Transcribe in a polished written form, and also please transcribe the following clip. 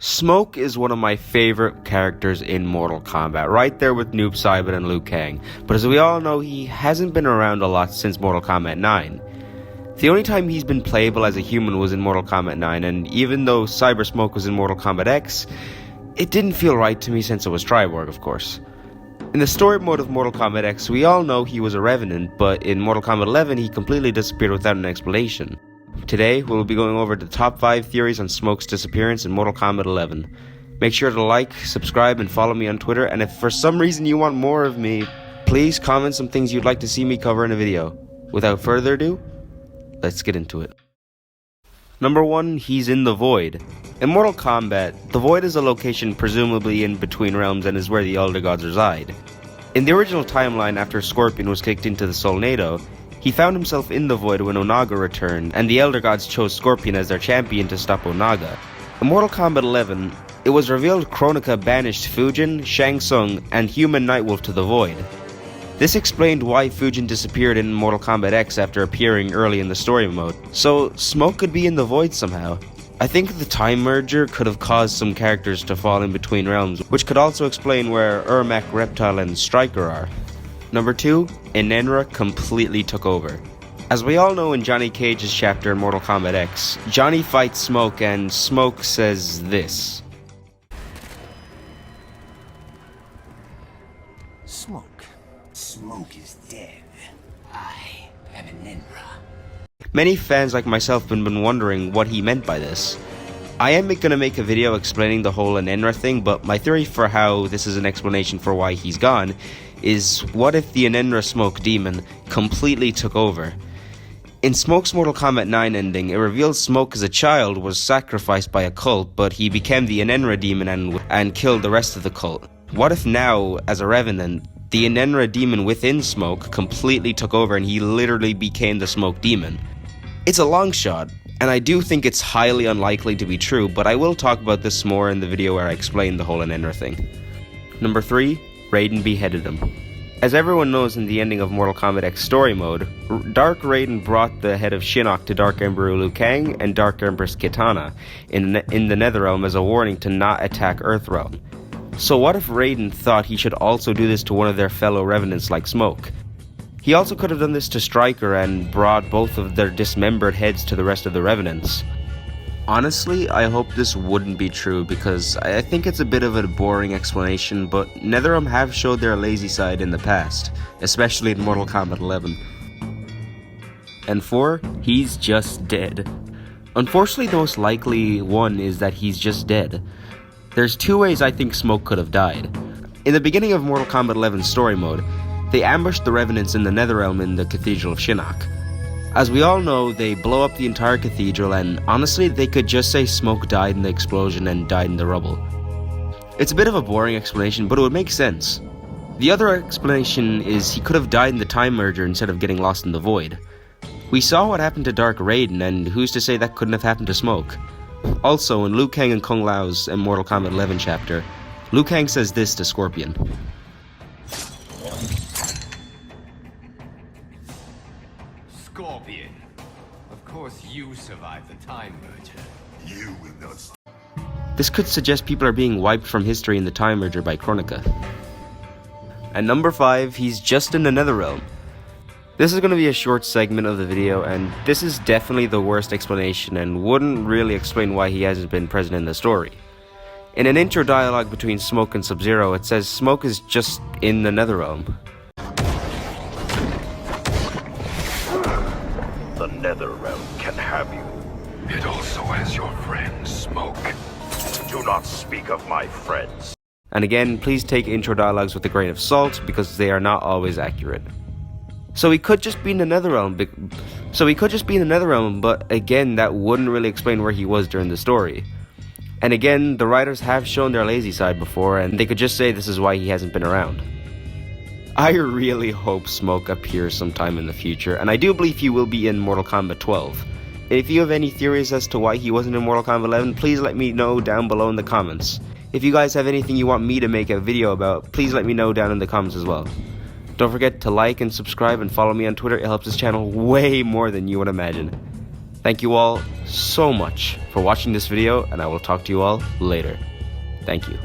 Smoke is one of my favorite characters in Mortal Kombat, right there with Noob Saibot and Liu Kang, but as we all know, he hasn't been around a lot since Mortal Kombat 9. The only time he's been playable as a human was in Mortal Kombat 9, and even though Cyber Smoke was in Mortal Kombat X, it didn't feel right to me since it was Triborg, of course. In the story mode of Mortal Kombat X, we all know he was a Revenant, but in Mortal Kombat 11 he completely disappeared without an explanation. Today, we'll be going over the top 5 theories on Smoke's disappearance in Mortal Kombat 11. Make sure to like, subscribe, and follow me on Twitter, and if for some reason you want more of me, please comment some things you'd like to see me cover in a video. Without further ado, let's get into it. Number 1, he's in the Void. In Mortal Kombat, the Void is a location presumably in between realms and is where the Elder Gods reside. In the original timeline after Scorpion was kicked into the Solnado, he found himself in the Void when Onaga returned, and the Elder Gods chose Scorpion as their champion to stop Onaga. In Mortal Kombat 11, it was revealed Kronika banished Fujin, Shang Tsung, and Human Nightwolf to the Void. This explained why Fujin disappeared in Mortal Kombat X after appearing early in the story mode, so Smoke could be in the Void somehow. I think the time merger could have caused some characters to fall in between realms, which could also explain where Ermac, Reptile, and Stryker are. Number 2, Enenra completely took over. As we all know in Johnny Cage's chapter in Mortal Kombat X, Johnny fights Smoke and Smoke says this. Smoke is dead. I am Enenra. Many fans like myself have been wondering what he meant by this. I am going to make a video explaining the whole Enenra thing, but my theory for how this is an explanation for why he's gone is, what if the Enenra Smoke demon completely took over? In Smoke's Mortal Kombat 9 ending, it reveals Smoke as a child was sacrificed by a cult, but he became the Enenra demon and killed the rest of the cult. What if now, as a Revenant, the Enenra demon within Smoke completely took over and he literally became the Smoke demon? It's a long shot, and I do think it's highly unlikely to be true, but I will talk about this more in the video where I explain the whole Enenra thing. Number 3, Raiden beheaded him. As everyone knows in the ending of Mortal Kombat X story mode, Dark Raiden brought the head of Shinnok to Dark Emperor Liu Kang and Dark Empress Kitana in the Netherrealm as a warning to not attack Earthrealm. So what if Raiden thought he should also do this to one of their fellow Revenants like Smoke? He also could have done this to Stryker and brought both of their dismembered heads to the rest of the Revenants. Honestly, I hope this wouldn't be true because I think it's a bit of a boring explanation, but Netherrealm have showed their lazy side in the past, especially in Mortal Kombat 11. And 4, he's just dead. Unfortunately, the most likely one is that he's just dead. There's 2 ways I think Smoke could have died. In the beginning of Mortal Kombat 11 story mode, they ambushed the Revenants in the Netherrealm in the Cathedral of Shinnok. As we all know, they blow up the entire cathedral, and honestly, they could just say Smoke died in the explosion and died in the rubble. It's a bit of a boring explanation, but it would make sense. The other explanation is he could have died in the time merger instead of getting lost in the Void. We saw what happened to Dark Raiden, and who's to say that couldn't have happened to Smoke? Also, in Liu Kang and Kung Lao's Mortal Kombat 11 chapter, Liu Kang says this to Scorpion. Scorpion, of course you survived the time merger. You will not. This could suggest people are being wiped from history in the time merger by Kronika. And number 5, he's just in the Netherrealm. This is going to be a short segment of the video, and this is definitely the worst explanation and wouldn't really explain why he hasn't been present in the story. In an intro dialogue between Smoke and Sub-Zero, it says Smoke is just in the Netherrealm. The Netherrealm can have you. It also has your friend, Smoke. Do not speak of my friends. And again, please take intro dialogues with a grain of salt because they are not always accurate. So he could just be in the Netherrealm, but again, that wouldn't really explain where he was during the story. And again, the writers have shown their lazy side before, and they could just say this is why he hasn't been around. I really hope Smoke appears sometime in the future, and I do believe he will be in Mortal Kombat 12. If you have any theories as to why he wasn't in Mortal Kombat 11, please let me know down below in the comments. If you guys have anything you want me to make a video about, please let me know down in the comments as well. Don't forget to like and subscribe and follow me on Twitter. It helps this channel way more than you would imagine. Thank you all so much for watching this video, and I will talk to you all later. Thank you.